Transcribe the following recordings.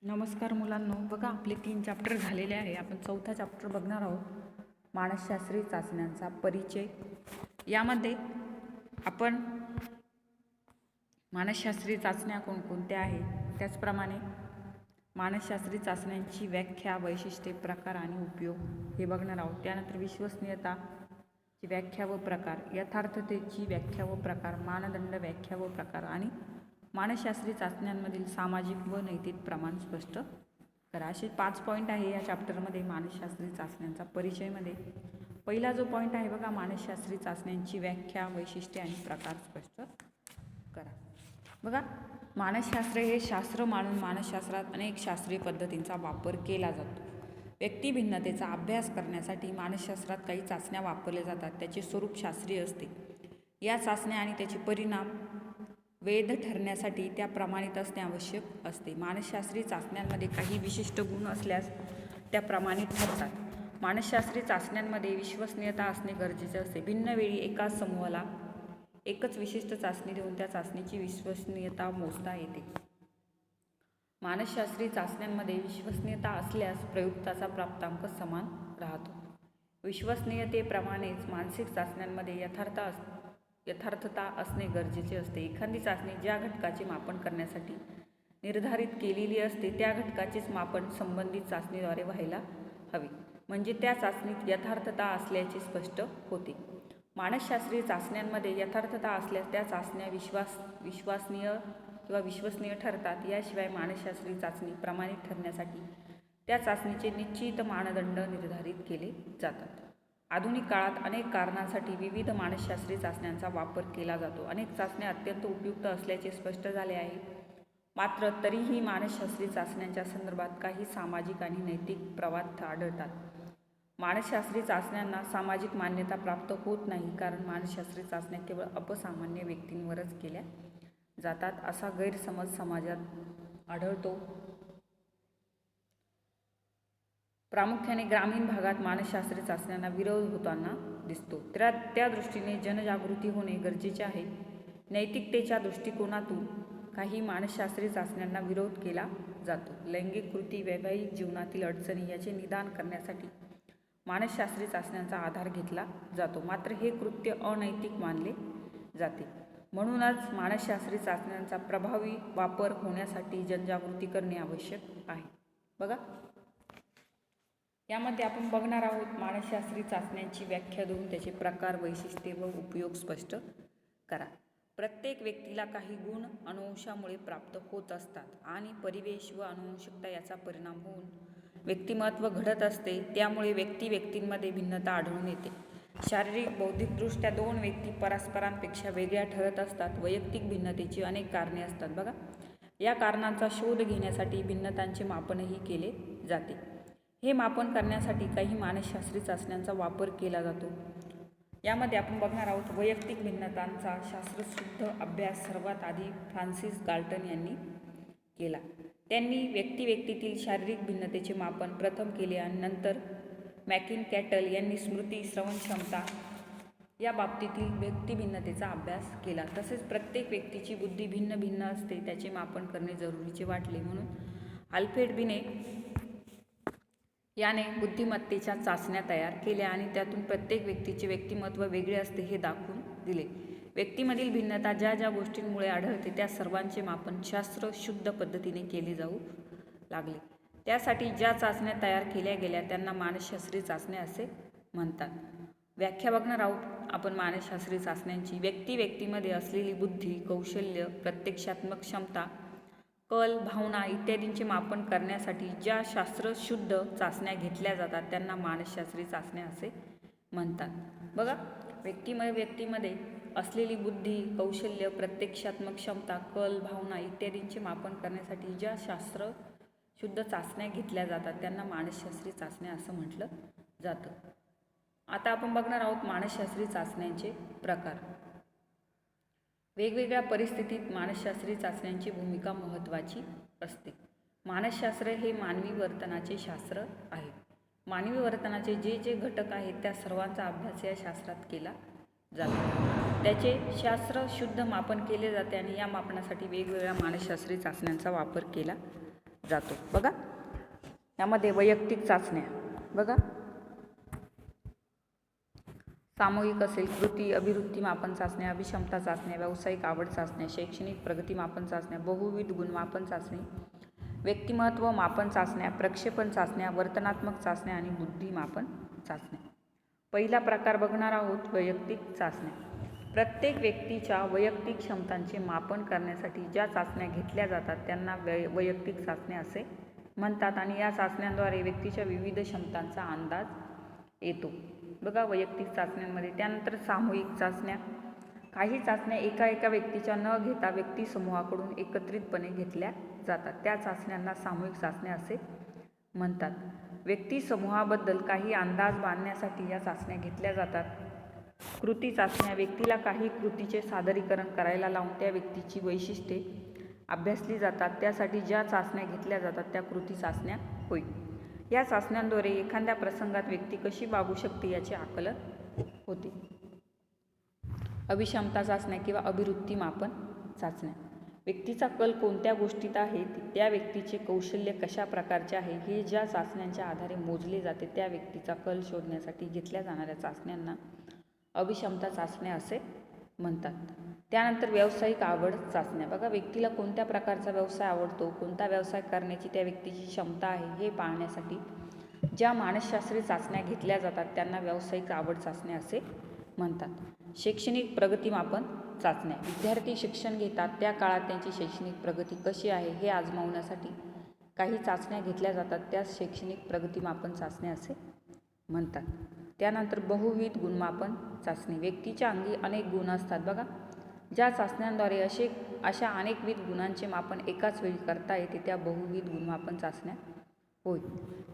नमस्कार मुलांनो, बघा आपले 3 चॅप्टर झालेले आहे. आपण चौथा चॅप्टर बघणार आहोत, मानसशास्त्रीय चाचण्यांचा परिचय. यामध्ये आपण मानसशास्त्रीय चाचण्या कोणकोणत्या आहेत, त्याचप्रमाणे मानसशास्त्रीय चाचण्यांची व्याख्या, वैशिष्ट्ये, प्रकार आणि उपयोग हे बघणार आहोत. त्यानंतर विश्वसनीयताची व्याख्या व प्रकार, यथार्थतेची व्याख्या व प्रकार, मानदंड, व्याख्या व प्रकार आणि मानसशास्त्रीय चाचण्यांमधील सामाजिक व नैतिक प्रमाण स्पष्ट करा. असे 5 पॉईंट आहे या चॅप्टरमध्ये मानसशास्त्रीय चाचण्यांचा परिचयमध्ये. पहिला जो पॉईंट आहे बघा, मानसशास्त्रीय चाचण्यांची व्याख्या, वैशिष्ट्ये आणि प्रकार स्पष्ट करा. बघा, मानसशास्त्र हे शास्त्र मानून मानसशास्त्रात अनेक शास्त्रीय पद्धतींचा वापर केला जातो. व्यक्तिभिन्नतेचा अभ्यास करण्यासाठी मानसशास्त्रात काही चाचण्या वापरल्या जातात. त्याचे स्वरूप शास्त्रीय असते. या चाचण्या आणि त्याचे परिणाम वैध ठरण्यासाठी त्या प्रमाणित असणे आवश्यक असते. मानसशास्त्रीय चाचण्यांमध्ये काही विशिष्ट गुण असल्यास त्या प्रमाणित ठरतात. मानसशास्त्रीय चाचण्यांमध्ये विश्वसनीयता असणे गरजेचे असते. भिन्न वेळी एकाच समूहाला एकच विशिष्ट चाचणी देऊन त्या चाचणीची विश्वसनीयता मोजता येते. मानसशास्त्रीय चाचण्यांमध्ये विश्वसनीयता असल्यास प्रयुक्ताचा प्राप्तांक समान राहतो. विश्वसनीयतेप्रमाणेच मानसिक चाचण्यांमध्ये यथार्थता असणे गरजेचे असते. एखादी चाचणी ज्या घटकाचे मापन करण्यासाठी निर्धारित केलेली असते त्या घटकाचेच मापन संबंधित चाचणीद्वारे व्हायला हवे, म्हणजे त्या चाचणीत यथार्थता असल्याचे स्पष्ट होते. मानसशास्त्रीय चाचण्यांमध्ये यथार्थता असल्यास त्या चाचण्या विश्वसनीय किंवा विश्वसनीय ठरतात. याशिवाय मानसशास्त्रीय चाचणी प्रमाणित ठरण्यासाठी त्या चाचणीचे निश्चित मानदंड निर्धारित केले जातात. आधुनिक काळात अनेक कारणांसाठी विविध मानसशास्त्रीय चाचण्यांचा वापर केला जातो. अनेक चाचण्या अत्यंत उपयुक्त असल्याचे स्पष्ट झाले आहे. मात्र तरीही मानसशास्त्रीय चाचण्यांच्या संदर्भात काही सामाजिक आणि नैतिक प्रवाद आढळतात. मानसशास्त्रीय चाचण्यांना सामाजिक मान्यता प्राप्त होत नाही, कारण मानसशास्त्रीय चाचण्या केवळ अपसामान्य व्यक्तींवरच केल्या जातात असा गैरसमज समाजात आढळतो. प्रामुख्याने ग्रामीण भागात मानसशास्त्रीय चाचण्यांना विरोध होताना दिसतो. त्या दृष्टीने जनजागृती होणे गरजेचे आहे. नैतिकतेच्या दृष्टिकोनातून काही मानसशास्त्रीय चाचण्यांना विरोध केला जातो. लैंगिक कृती, वैवाहिक जीवनातील अडचणी याचे निदान करण्यासाठी मानसशास्त्रीय चाचण्यांचा आधार घेतला जातो. मात्र हे कृत्य अनैतिक मानले जाते. म्हणूनच मानसशास्त्रीय चाचण्यांचा प्रभावी वापर होण्यासाठी जनजागृती करणे आवश्यक आहे. बघा, यामध्ये आपण बघणार आहोत मानसशास्त्रीय चाचण्यांची व्याख्या देऊन त्याचे प्रकार, वैशिष्ट्ये व उपयोग स्पष्ट करा. प्रत्येक व्यक्तीला काही गुण अनुवंशामुळे प्राप्त होत असतात आणि परिवेश व अनुवंशिकता याचा परिणाम होऊन व्यक्तिमत्व घडत असते. त्यामुळे व्यक्तींमध्ये भिन्नता आढळून येते. शारीरिक, बौद्धिकदृष्ट्या 2 व्यक्ती परस्परांपेक्षा वेगळ्या ठरत असतात. वैयक्तिक भिन्नतेची अनेक कारणे असतात. बघा, या कारणांचा शोध घेण्यासाठी भिन्नतांचे मापनही केले जाते. हे मापन करण्यासाठी काही मानसशास्त्रीय चाचण्यांचा वापर केला जातो. यामध्ये आपण बघणार आहोत वैयक्तिक भिन्नतांचा शास्त्रशुद्ध अभ्यास सर्वात आधी फ्रान्सिस गाल्टन यांनी केला. त्यांनी व्यक्तीतील शारीरिक भिन्नतेचे मापन प्रथम केले आणि नंतर मॅकिन-कॅटल यांनी स्मृती, श्रवणक्षमता या बाबतीतील व्यक्तिभिन्नतेचा अभ्यास केला. तसेच प्रत्येक व्यक्तीची बुद्धी भिन्न असते, त्याचे मापन करणे जरुरीचे वाटले. म्हणून अल्फ्रेड बिने याने बुद्धिमत्तेच्या चाचण्या तयार केल्या आणि त्यातून प्रत्येक व्यक्तीचे व्यक्तिमत्व वेगळे असते हे दाखवून दिले. व्यक्तीमधील भिन्नता ज्या गोष्टींमुळे आढळते त्या सर्वांचे मापन शास्त्रशुद्ध पद्धतीने केले जाऊ लागले. त्यासाठी ज्या चाचण्या तयार केल्या गेल्या त्यांना मानसशास्त्रीय चाचण्या असे म्हणतात. व्याख्या बघणार आहोत आपण मानसशास्त्रीय चाचण्यांची. व्यक्तीमध्ये असलेली बुद्धी, कौशल्य, प्रत्यक्षात्मक क्षमता, कल, भावना इत्यादींचे मापन करण्यासाठी ज्या शास्त्रशुद्ध चाचण्या घेतल्या जातात त्यांना मानसशास्त्रीय चाचण्या असे म्हणतात. बघा, व्यक्तीमध्ये असलेली बुद्धी, कौशल्य, प्रत्यक्षात्मक क्षमता, कल, भावना इत्यादींचे मापन करण्यासाठी ज्या शास्त्रशुद्ध चाचण्या घेतल्या जातात त्यांना मानसशास्त्रीय चाचण्या असं म्हटलं जातं. आता आपण बघणार आहोत मानसशास्त्रीय चाचण्यांचे प्रकार. वेगवेगळ्या परिस्थितीत मानसशास्त्रीय चाचण्यांची भूमिका महत्त्वाची असते. मानसशास्त्र हे मानवी वर्तनाचे शास्त्र आहे. मानवी वर्तनाचे जे घटक आहेत त्या सर्वांचा अभ्यास या शास्त्रात केला जातो. त्याचे शास्त्रशुद्ध मापन केले जाते आणि या मापनासाठी वेगवेगळ्या मानसशास्त्रीय चाचण्यांचा वापर केला जातो. बघा यामध्ये वैयक्तिक चाचण्या बघा सामूहिक असेल, कृती अभिवृत्ती मापन चाचण्या, अभिक्षमता चाचण्या, व्यावसायिक आवड चाचण्या, शैक्षणिक प्रगती मापन चाचण्या, बहुविध गुण मापन चाचणी, व्यक्तिमत्व मापन चाचण्या, प्रक्षेपण चाचण्या, वर्तनात्मक चाचण्या आणि बुद्धिमापन चाचण्या. पहिला प्रकार बघणार आहोत वैयक्तिक चाचण्या. प्रत्येक व्यक्तीच्या वैयक्तिक क्षमतांचे मापन करण्यासाठी ज्या चाचण्या घेतल्या जातात त्यांना वैयक्तिक चाचण्या असे म्हणतात आणि या चाचण्यांद्वारे व्यक्तीच्या विविध क्षमतांचा अंदाज येतो. बघा वैयक्तिक चाचण्यांमध्ये. त्यानंतर सामूहिक चाचण्या. काही चाचण्या एका व्यक्तीच्या न घेता व्यक्ती समूहाकडून एकत्रितपणे घेतल्या जातात. त्या चाचण्यांना सामूहिक चाचण्या असे म्हणतात. व्यक्ती समूहाबद्दल काही अंदाज बांधण्यासाठी या चाचण्या घेतल्या जातात. कृती चाचण्या. व्यक्तीला काही कृतीचे सादरीकरण करायला लावून त्या व्यक्तीची वैशिष्ट्ये अभ्यासली जातात. त्यासाठी ज्या चाचण्या घेतल्या जातात त्या कृती चाचण्या होय. या चाचण्यांद्वारे एखाद्या प्रसंगात व्यक्ती कशी वागू शकते याचे आकलन होते. अभिक्षमता चाचण्या किंवा अभिवृत्ती मापन चाचण्या. व्यक्तीचा कल कोणत्या गोष्टीत आहे, त्या व्यक्तीचे कौशल्य कशा प्रकारचे आहे हे ज्या चाचण्यांच्या आधारे मोजले जाते त्या व्यक्तीचा कल शोधण्यासाठी घेतल्या जाणाऱ्या चाचण्यांना अभिक्षमता चाचण्या असे म्हणतात. त्यानंतर व्यावसायिक आवड चाचण्या. बघा व्यक्तीला कोणत्या प्रकारचा व्यवसाय आवडतो, कोणता व्यवसाय करण्याची त्या व्यक्तीची क्षमता आहे हे पाहण्यासाठी ज्या मानसशास्त्रीय चाचण्या घेतल्या जातात त्यांना व्यावसायिक आवड चाचण्या असे म्हणतात. शैक्षणिक प्रगती मापन चाचण्या. विद्यार्थी शिक्षण घेतात त्या काळात त्यांची शैक्षणिक प्रगती कशी आहे हे आजमावण्यासाठी काही चाचण्या घेतल्या जातात. त्या शैक्षणिक प्रगती मापन चाचण्या असे म्हणतात. त्यानंतर बहुविध गुणमापन चाचणी. व्यक्तीच्या अंगी अनेक गुण असतात. बघा ज्या चाचण्यांद्वारे अशा अनेकविध गुणांचे मापन एकाच वेळी करता येते त्या बहुविध गुणमापन चाचण्या होय.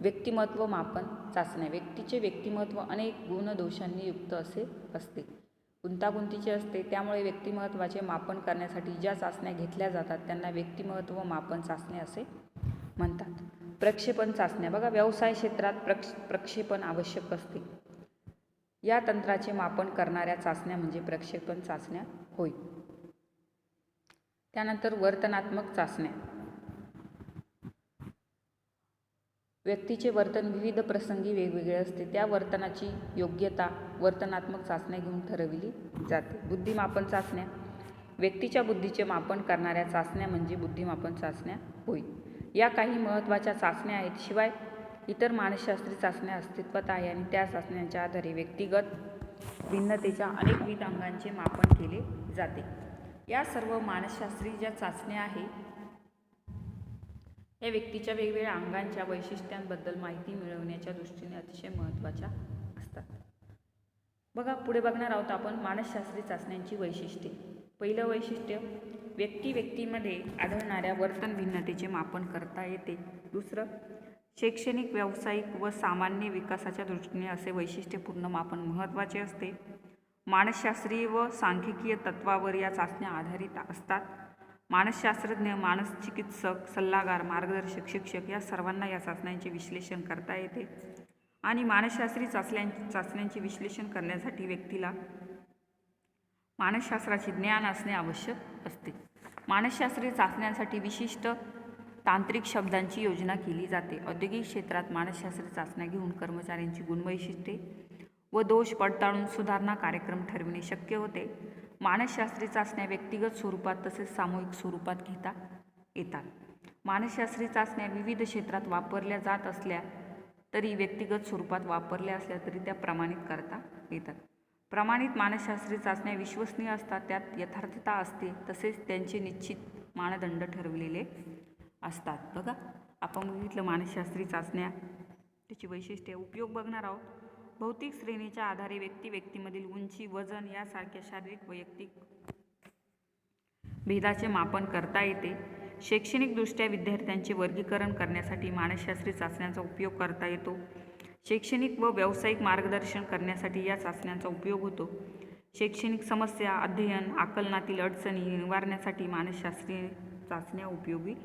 व्यक्तिमत्व मापन चाचण्या. व्यक्तीचे व्यक्तिमत्व अनेक गुणदोषांनी युक्त असते, गुंतागुंतीचे असते. त्यामुळे व्यक्तिमत्वाचे मापन करण्यासाठी ज्या चाचण्या घेतल्या जातात त्यांना व्यक्तिमत्व मापन चाचण्या असे म्हणतात. प्रक्षेपण चाचण्या. बघा व्यवसाय क्षेत्रात प्रक्षेपण आवश्यक असते. या तंत्राचे मापन करणाऱ्या चाचण्या म्हणजे प्रक्षेपण चाचण्या होय. त्यानंतर वर्तनात्मक चाचण्या. व्यक्तीचे वर्तन विविध प्रसंगी वेगवेगळे असते. त्या वर्तनाची योग्यता वर्तनात्मक चाचण्या घेऊन ठरविली जाते. बुद्धिमापन चाचण्या. व्यक्तीच्या बुद्धीचे मापन करणाऱ्या चाचण्या म्हणजे बुद्धिमापन चाचण्या होय. या काही महत्त्वाच्या चाचण्या आहेत. शिवाय इतर मानसशास्त्रीय चाचण्या अस्तित्वात आहे आणि त्या चाचण्यांच्या आधारे व्यक्तिगत भिन्नतेच्या अनेकविध अंगांचे मापन केले जाते. या सर्व मानसशास्त्रीय ज्या चाचण्या आहेत या व्यक्तीच्या वेगवेगळ्या अंगांच्या वैशिष्ट्यांबद्दल माहिती मिळवण्याच्या दृष्टीने अतिशय महत्त्वाच्या असतात. बघा पुढे बघणार आहोत आपण मानसशास्त्रीय चाचण्यांची वैशिष्ट्ये. पहिलं वैशिष्ट्य व्यक्तीमध्ये आढळणाऱ्या वर्तन भिन्नतेचे मापन करता येते. दुसरं शैक्षणिक, व्यावसायिक व सामान्य विकासाच्या दृष्टीने असे वैशिष्ट्यपूर्ण मापन महत्त्वाचे असते. मानसशास्त्रीय व सांख्यिकीय तत्वावर या चाचण्या आधारित असतात. मानसशास्त्रज्ञ, मानसचिकित्सक, सल्लागार, मार्गदर्शक, शिक्षक या सर्वांना या चाचण्यांचे विश्लेषण करता येते आणि मानसशास्त्रीय चाचण्यांचे विश्लेषण करण्यासाठी व्यक्तीला मानसशास्त्राचे ज्ञान असणे आवश्यक असते. मानसशास्त्रीय चाचण्यांसाठी विशिष्ट तांत्रिक शब्दांची योजना केली जाते. औद्योगिक क्षेत्रात मानसशास्त्रीय चाचण्या घेऊन कर्मचाऱ्यांची गुणवैशिष्ट्ये व दोष पडताळून सुधारणा कार्यक्रम ठरविणे शक्य होते. मानसशास्त्रीय चाचण्या व्यक्तिगत स्वरूपात तसेच सामूहिक स्वरूपात घेता येतात. मानसशास्त्रीय चाचण्या विविध क्षेत्रात वापरल्या जात असल्या तरी व्यक्तिगत स्वरूपात वापरल्या असल्या तरी त्या प्रमाणित करता येतात. प्रमाणित मानसशास्त्रीय चाचण्या विश्वसनीय असतात. त्यात यथार्थता असते तसेच त्यांचे निश्चित मानदंड ठरवलेले असतात. बघा आपण बघितलं मानसशास्त्रीय चाचण्या, त्याची वैशिष्ट्ये. उपयोग बघणार आहोत. भौतिक श्रेणीच्या आधारे व्यक्तीमधील उंची, वजन यासारख्या शारीरिक वैयक्तिक भेदाचे मापन करता येते. शैक्षणिकदृष्ट्या विद्यार्थ्यांचे वर्गीकरण करण्यासाठी मानसशास्त्रीय चाचण्यांचा उपयोग करता येतो. शैक्षणिक व व्यावसायिक मार्गदर्शन करण्यासाठी या चाचण्यांचा उपयोग होतो. शैक्षणिक समस्या, अध्ययन, आकलनातील अडचणी निवारण्यासाठी मानसशास्त्रीय चाचण्या उपयोगी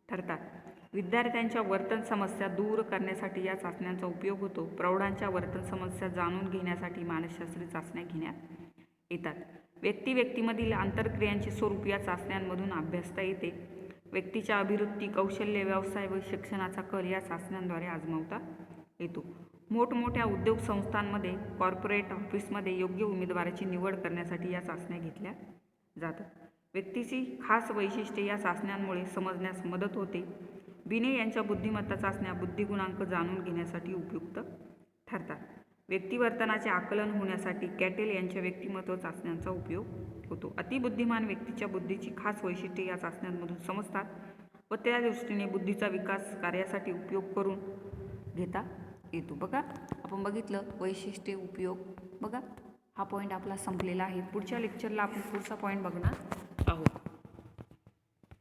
ठरतात. विद्यार्थ्यांच्या वर्तन समस्या दूर करण्यासाठी या चाचण्यांचा उपयोग होतो. प्रौढांच्या वर्तन समस्या जाणून घेण्यासाठी मानसशास्त्रीय चाचण्या घेण्यात येतात. व्यक्तीमधील आंतरक्रियांचे स्वरूप या चाचण्यांमधून अभ्यासता येते. व्यक्तीच्या अभिवृत्ती, कौशल्य, व्यवसाय व शिक्षणाचा कल या चाचण्यांद्वारे आजमावता येतो. मोठमोठ्या उद्योग संस्थांमध्ये, कॉर्पोरेट ऑफिसमध्ये योग्य उमेदवाराची निवड करण्यासाठी या चाचण्या घेतल्या जातात. व्यक्तीची खास वैशिष्ट्ये या चाचण्यांमुळे समजण्यास मदत होते. बिने यांच्या बुद्धिमत्ता चाचण्या बुद्धिगुणांक जाणून घेण्यासाठी उपयुक्त ठरतात. व्यक्तिवर्तनाचे आकलन होण्यासाठी कॅटेल यांच्या व्यक्तिमत्व चाचण्यांचा उपयोग होतो. अतिबुद्धिमान व्यक्तीच्या बुद्धीची खास वैशिष्ट्ये या चाचण्यांमधून समजतात व त्या दृष्टीने बुद्धीचा विकास कार्यासाठी उपयोग करून घेता येतो. बघा, आपण बघितलं वैशिष्ट्ये, उपयोग. बघा, हा पॉईंट आपला संपलेला आहे. पुढच्या लेक्चरला आपण पुढचा पॉईंट बघणार आहोत.